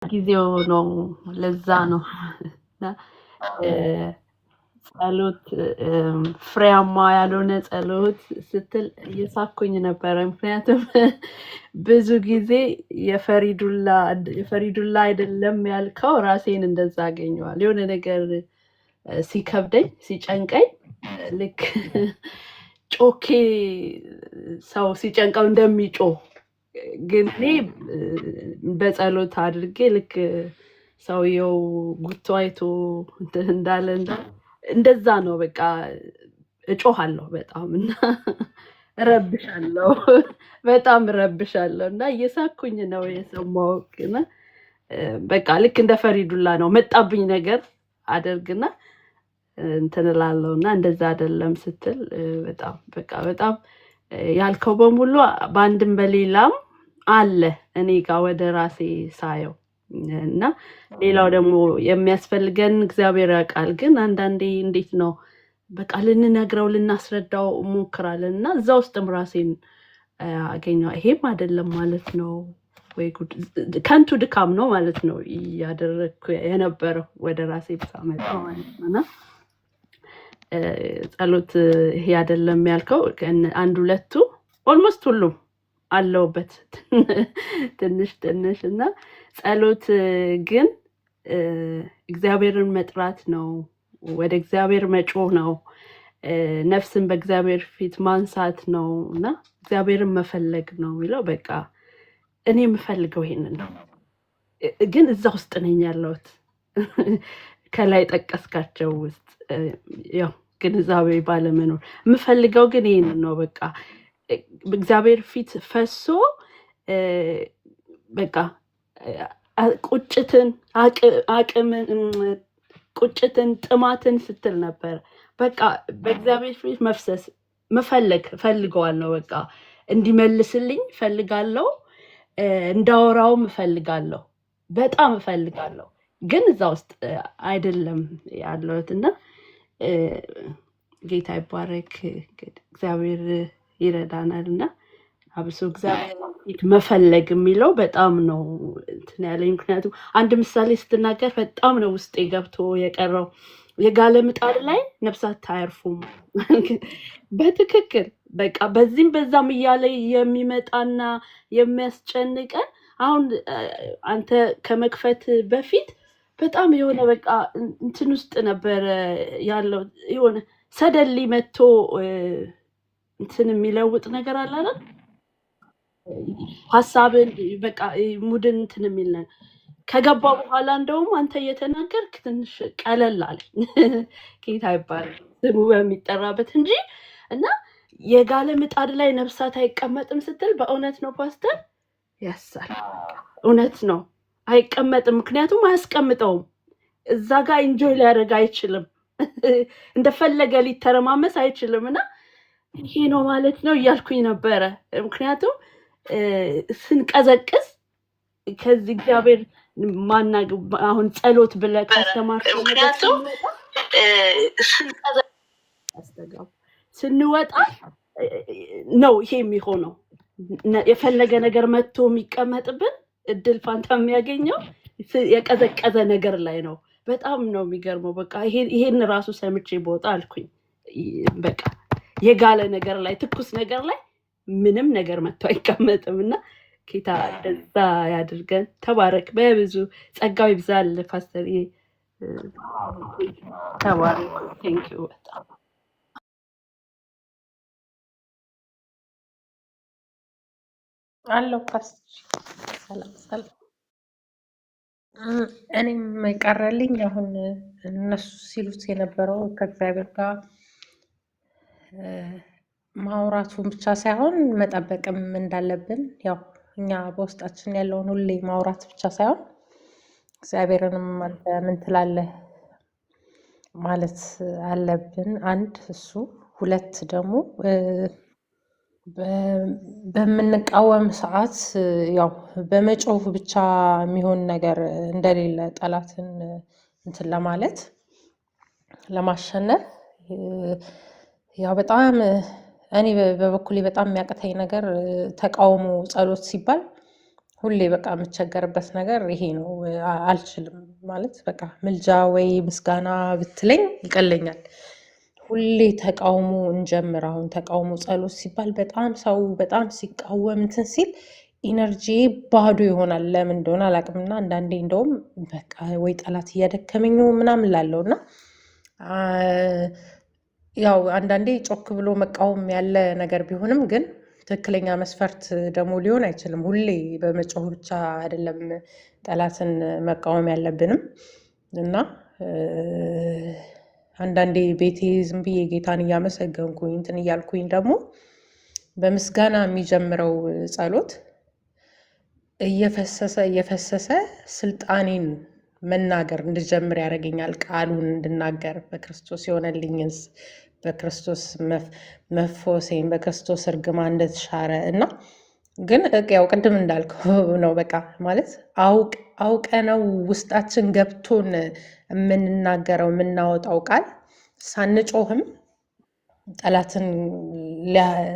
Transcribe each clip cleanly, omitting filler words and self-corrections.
ጊዜው ነው ለዛ ነው እና ጸሎት ፍሬያማ ያልሆነ ጸሎት ስትል እየሳኩኝ ነበረ። ምክንያቱም ብዙ ጊዜ የፈሪዱላ አይደለም ያልከው ራሴን እንደዛ አገኘዋል። የሆነ ነገር ሲከብደኝ ሲጨንቀኝ ልክ ጮኬ ሰው ሲጨንቀው እንደሚጮህ ግን እኔ በጸሎት አድርጌ ልክ ሰውየው ጉቶ አይቶ እንዳለ እንደዛ ነው። በቃ እጮሃለሁ በጣም እና እረብሻለሁ በጣም እረብሻለሁ እና እየሳኩኝ ነው የሰማሁት። እና በቃ ልክ እንደ ፈሪዱላ ነው መጣብኝ ነገር አደርግና እንትን እላለሁ እና እንደዛ አይደለም ስትል በጣም በቃ በጣም ያልከው በሙሉ በአንድም በሌላም አለ እኔ ጋር ወደ ራሴ ሳየው እና ሌላው ደግሞ የሚያስፈልገን እግዚአብሔር ያውቃል። ግን አንዳንዴ እንዴት ነው በቃ ልንነግረው ልናስረዳው ሞክራለን እና እዛ ውስጥም ራሴን አገኘው። ይሄም አይደለም ማለት ነው ወይ ጉድ ከንቱ ድካም ነው ማለት ነው ያደረኩ የነበረው ወደ ራሴ ሳመጣው ማለት ነው። ጸሎት ይሄ አይደለም ያልከው አንድ ሁለቱ ኦልሞስት ሁሉም አለውበት ትንሽ ትንሽ እና ጸሎት ግን እግዚአብሔርን መጥራት ነው፣ ወደ እግዚአብሔር መጮህ ነው፣ ነፍስን በእግዚአብሔር ፊት ማንሳት ነው እና እግዚአብሔርን መፈለግ ነው የሚለው። በቃ እኔ የምፈልገው ይሄንን ነው፣ ግን እዛ ውስጥ ነኝ ያለሁት ከላይ ጠቀስካቸው ውስጥ ያው ግንዛቤ ባለመኖር የምፈልገው ግን ይሄንን ነው። በቃ በእግዚአብሔር ፊት ፈሶ በቃ ቁጭትን አቅምን ቁጭትን ጥማትን ስትል ነበር። በቃ በእግዚአብሔር ፊት መፍሰስ ፈልገዋለሁ። በቃ እንዲመልስልኝ ፈልጋለሁ፣ እንዳወራውም ፈልጋለሁ፣ በጣም ፈልጋለሁ። ግን እዛ ውስጥ አይደለም ያለሁት እና ጌታ ይባረክ። እግዚአብሔር ይረዳናል እና አብሶ እግዚአብሔር መፈለግ የሚለው በጣም ነው እንትን ያለኝ። ምክንያቱም አንድ ምሳሌ ስትናገር በጣም ነው ውስጤ ገብቶ የቀረው። የጋለ ምጣድ ላይ ነፍሳት አያርፉም። በትክክል በቃ በዚህም በዛም እያለ የሚመጣና የሚያስጨንቀን አሁን አንተ ከመክፈት በፊት በጣም የሆነ በቃ እንትን ውስጥ ነበረ ያለው። የሆነ ሰደሊ መጥቶ እንትን የሚለውጥ ነገር አለ አይደል? ሀሳብን በቃ ሙድን እንትን የሚል ነገር ከገባ በኋላ እንደውም አንተ እየተናገርክ ትንሽ ቀለል አለ። ጌታ ይባላል ስሙ በሚጠራበት እንጂ እና የጋለ ምጣድ ላይ ነፍሳት አይቀመጥም ስትል በእውነት ነው ፓስተር፣ ያሳል እውነት ነው። አይቀመጥም፣ ምክንያቱም አያስቀምጠውም። እዛ ጋር ኢንጆይ ሊያደርግ አይችልም። እንደፈለገ ሊተረማመስ አይችልም። እና ይሄ ነው ማለት ነው እያልኩኝ ነበረ። ምክንያቱም ስንቀዘቅዝ ከዚህ እግዚአብሔር አሁን ጸሎት ብለህ ካስተማርከው ምክንያቱም ስንወጣ ነው ይሄ የሚሆነው። የፈለገ ነገር መጥቶ የሚቀመጥብን እድል ፋንታ የሚያገኘው የቀዘቀዘ ነገር ላይ ነው። በጣም ነው የሚገርመው። በቃ ይሄን ራሱ ሰምቼ በወጣ አልኩኝ። በቃ የጋለ ነገር ላይ ትኩስ ነገር ላይ ምንም ነገር መጥቶ አይቀመጥም እና ጌታ እንደዛ ያድርገን። ተባረክ፣ በብዙ ጸጋው ይብዛል ፓስተር። ተባረክ። ቴንኪው በጣም አለው ፓስተር። ሰላም ሰላም። እኔም የቀረልኝ አሁን እነሱ ሲሉት የነበረው ከእግዚአብሔር ጋር ማውራቱን ብቻ ሳይሆን መጠበቅም እንዳለብን፣ ያው እኛ በውስጣችን ያለውን ሁሌ ማውራት ብቻ ሳይሆን እግዚአብሔርንም አንተ ምን ትላለህ ማለት አለብን። አንድ እሱ፣ ሁለት ደግሞ በምንቃወም ሰዓት ያው በመጮህ ብቻ የሚሆን ነገር እንደሌለ ጠላትን እንትን ለማለት ለማሸነፍ ያው በጣም እኔ በበኩሌ በጣም የሚያቅተኝ ነገር ተቃውሞ ጸሎት ሲባል ሁሌ በቃ የምቸገርበት ነገር ይሄ ነው። አልችልም ማለት በቃ ምልጃ ወይ ምስጋና ብትለኝ ይቀለኛል። ሁሌ ተቃውሞ እንጀምር። አሁን ተቃውሞ ጸሎት ሲባል በጣም ሰው በጣም ሲቃወም እንትን ሲል ኢነርጂ ባዶ ይሆናል። ለምን እንደሆነ አላውቅምና አንዳንዴ እንደውም በቃ ወይ ጠላት እያደከመኝ ነው ምናምን ላለው እና ያው አንዳንዴ ጮክ ብሎ መቃወም ያለ ነገር ቢሆንም ግን ትክክለኛ መስፈርት ደግሞ ሊሆን አይችልም። ሁሌ በመጮህ ብቻ አይደለም ጠላትን መቃወም ያለብንም እና አንዳንዴ ቤቴ ዝም ብዬ ጌታን እያመሰገንኩኝ እንትን እያልኩኝ ደግሞ በምስጋና የሚጀምረው ጸሎት እየፈሰሰ ስልጣኔን መናገር እንድጀምር ያደርገኛል። ቃሉን እንድናገር በክርስቶስ የሆነልኝን በክርስቶስ መፎሴን በክርስቶስ እርግማን እንደተሻረ እና ግን ያው ቅድም እንዳልከው ነው። በቃ ማለት አውቀነው ውስጣችን ገብቶን የምንናገረው የምናወጣው ቃል ሳንጮህም ጠላትን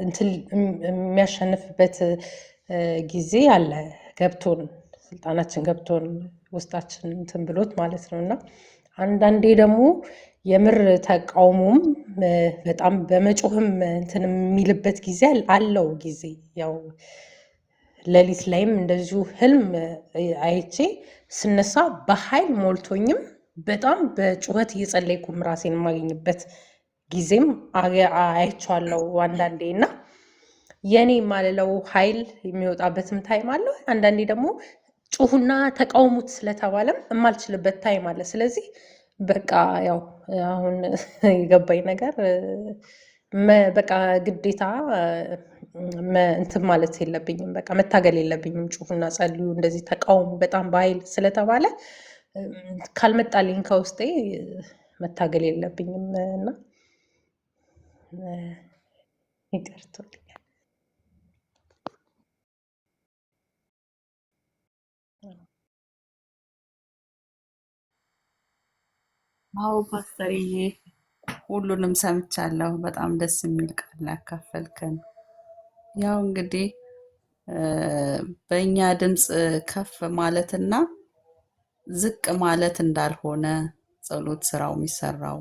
እንትን የሚያሸንፍበት ጊዜ አለ። ገብቶን ስልጣናችን ገብቶን ውስጣችን እንትን ብሎት ማለት ነው እና አንዳንዴ ደግሞ የምር ተቃውሞም በጣም በመጮህም እንትን የሚልበት ጊዜ አለው። ጊዜ ያው ሌሊት ላይም እንደዚሁ ህልም አይቼ ስነሳ በኃይል ሞልቶኝም በጣም በጩኸት እየጸለይኩም ራሴን የማገኝበት ጊዜም አይቼዋለሁ አንዳንዴ እና የኔ የማልለው ኃይል የሚወጣበትም ታይም አለ። አንዳንዴ ደግሞ ጩሁና ተቃውሙት ስለተባለም የማልችልበት ታይም አለ። ስለዚህ በቃ ያው አሁን የገባኝ ነገር በቃ ግዴታ እንትን ማለት የለብኝም። በቃ መታገል የለብኝም። ጩሁና ጸልዩ እንደዚህ ተቃውሙ በጣም በኃይል ስለተባለ ካልመጣልኝ ከውስጤ መታገል የለብኝም እና ይቅርቱልኝ። አዎ ፓስተርዬ፣ ሁሉንም ሰምቻለሁ። በጣም ደስ የሚል ቃል ያካፈልከን። ያው እንግዲህ በእኛ ድምፅ ከፍ ማለትና ዝቅ ማለት እንዳልሆነ ጸሎት ስራው የሚሰራው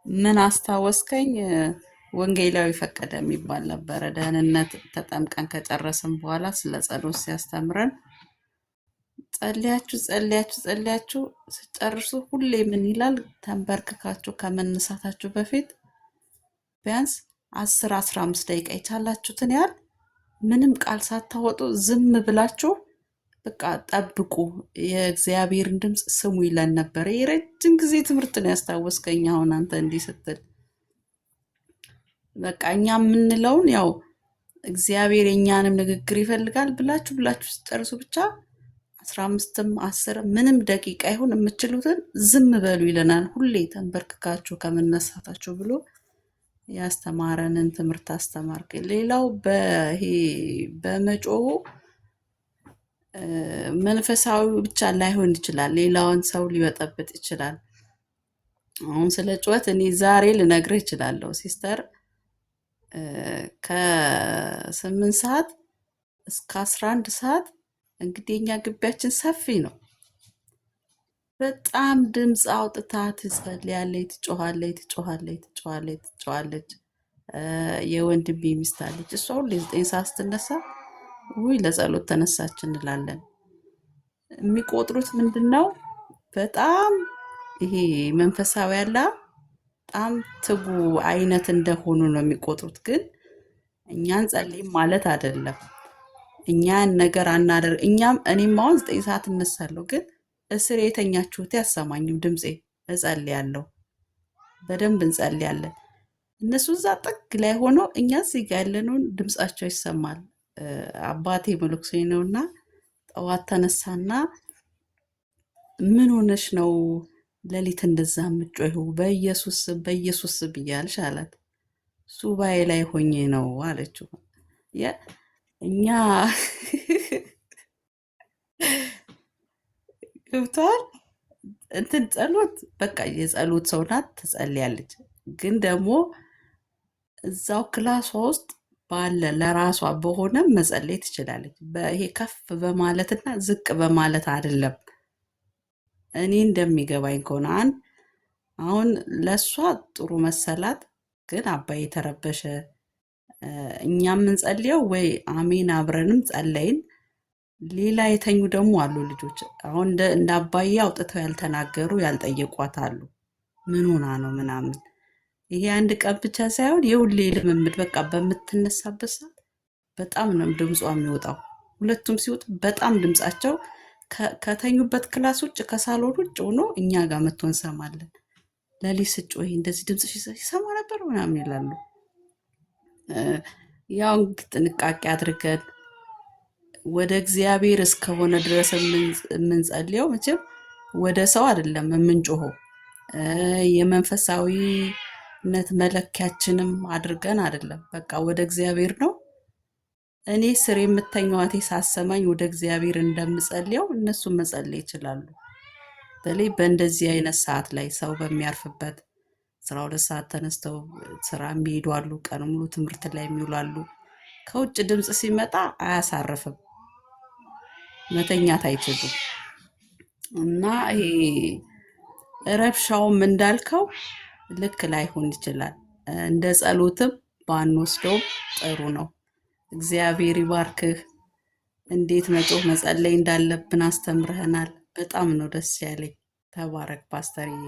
ምን አስታወስከኝ? ወንጌላዊ ፈቀደ የሚባል ነበረ። ደህንነት ተጠምቀን ከጨረስን በኋላ ስለ ጸሎት ሲያስተምረን ጸልያችሁ ስጨርሱ ሁሌ ምን ይላል? ተንበርክካችሁ ከመነሳታችሁ በፊት ቢያንስ 10-15 ደቂቃ የቻላችሁትን ያህል ምንም ቃል ሳታወጡ ዝም ብላችሁ በቃ ጠብቁ፣ የእግዚአብሔርን ድምፅ ስሙ ይለን ነበረ። የረጅም ጊዜ ትምህርት ነው ያስታወስከኝ አሁን አንተ እንዲህ ስትል። በቃ እኛ የምንለውን ያው እግዚአብሔር የኛንም ንግግር ይፈልጋል ብላችሁ ስጨርሱ ብቻ 15ም 10 ምንም ደቂቃ ይሁን የምትችሉትን ዝም በሉ ይለናል። ሁሌ ተንበርክካችሁ ከመነሳታችሁ ብሎ ያስተማረንን ትምህርት አስተማርክ። ሌላው ይሄ በመጮሁ መንፈሳዊ ብቻ ላይሆን ይችላል፣ ሌላውን ሰው ሊበጠብጥ ይችላል። አሁን ስለ ጩኸት እኔ ዛሬ ልነግርህ እችላለሁ ሲስተር። ከ8 ሰዓት እስከ 11 ሰዓት እንግዲህ የኛ ግቢያችን ሰፊ ነው። በጣም ድምፅ አውጥታ ትጸልያለች፣ ትጮኻለች። የወንድሜ ሚስት አለች። እሷ ሁሌ 9 ሰዓት ስትነሳ ውይ ለጸሎት ተነሳች እንላለን። የሚቆጥሩት ምንድነው? በጣም ይሄ መንፈሳዊ ያለ በጣም ትጉ አይነት እንደሆኑ ነው የሚቆጥሩት። ግን እኛን ጸልይም ማለት አይደለም። እኛን ነገር አናደርግ። እኔም አሁን 9 ሰዓት እነሳለሁ፣ ግን እስር የተኛችሁት ያሰማኝም ድምፄ እጸልያለሁ። በደንብ እንጸልያለን። እነሱ እዛ ጥግ ላይ ሆኖ እኛ እዚህ ጋር ያለነውን ድምጻቸው ይሰማል። አባቴ መለኩሴ ነውና ጠዋት ተነሳና ምን ሆነሽ ነው ሌሊት እንደዛ የምትጮይው? በኢየሱስ ብያልሽ አላት። ሱባኤ ላይ ሆኜ ነው አለችው። እኛ ገብተዋል እንትን ጸሎት በቃ የጸሎት ሰው ናት፣ ትጸልያለች። ግን ደግሞ እዛው ክላሷ ውስጥ ባለ ለራሷ በሆነም መጸለይ ትችላለች። ይሄ ከፍ በማለትና ዝቅ በማለት አይደለም። እኔ እንደሚገባኝ ከሆነ አሁን ለእሷ ጥሩ መሰላት፣ ግን አባዬ ተረበሸ። እኛ የምንጸልየው ወይ አሜን አብረንም ጸለይን። ሌላ የተኙ ደግሞ አሉ ልጆች። አሁን እንደ አባዬ አውጥተው ያልተናገሩ ያልጠየቋት አሉ። ምን ሆና ነው ምናምን። ይሄ አንድ ቀን ብቻ ሳይሆን የሁሌ ልምምድ። በቃ በምትነሳበት ሰዓት በጣም ነው ድምጿ የሚወጣው። ሁለቱም ሲወጡ በጣም ድምጻቸው ከተኙበት ክላስ ውጭ ከሳሎን ውጭ ሆኖ እኛ ጋር መጥቶ እንሰማለን። ለሊት ስጮህ እንደዚህ ድምጽ ይሰማ ነበር ምናምን ይላሉ። ያው ጥንቃቄ አድርገን ወደ እግዚአብሔር እስከሆነ ድረስ የምንጸልየው መቼም ወደ ሰው አይደለም የምንጮኸው። የመንፈሳዊነት መለኪያችንም አድርገን አይደለም፣ በቃ ወደ እግዚአብሔር ነው። እኔ ስር የምተኛዋቴ ሳሰማኝ ወደ እግዚአብሔር እንደምጸልየው እነሱ መጸለይ ይችላሉ። በተለይ በእንደዚህ አይነት ሰዓት ላይ ሰው በሚያርፍበት 12 ሰዓት ተነስተው ስራ የሚሄዱ አሉ፣ ቀን ሙሉ ትምህርት ላይ የሚውሉ አሉ። ከውጭ ድምፅ ሲመጣ አያሳርፍም፣ መተኛት አይችሉም። እና ይሄ ረብሻውም እንዳልከው ልክ ላይሆን ይችላል። እንደ ጸሎትም ባንወስደውም ጥሩ ነው። እግዚአብሔር ይባርክህ። እንዴት መጮህ መጸለይ እንዳለብን አስተምረህናል። በጣም ነው ደስ ያለኝ። ተባረክ ፓስተርዬ።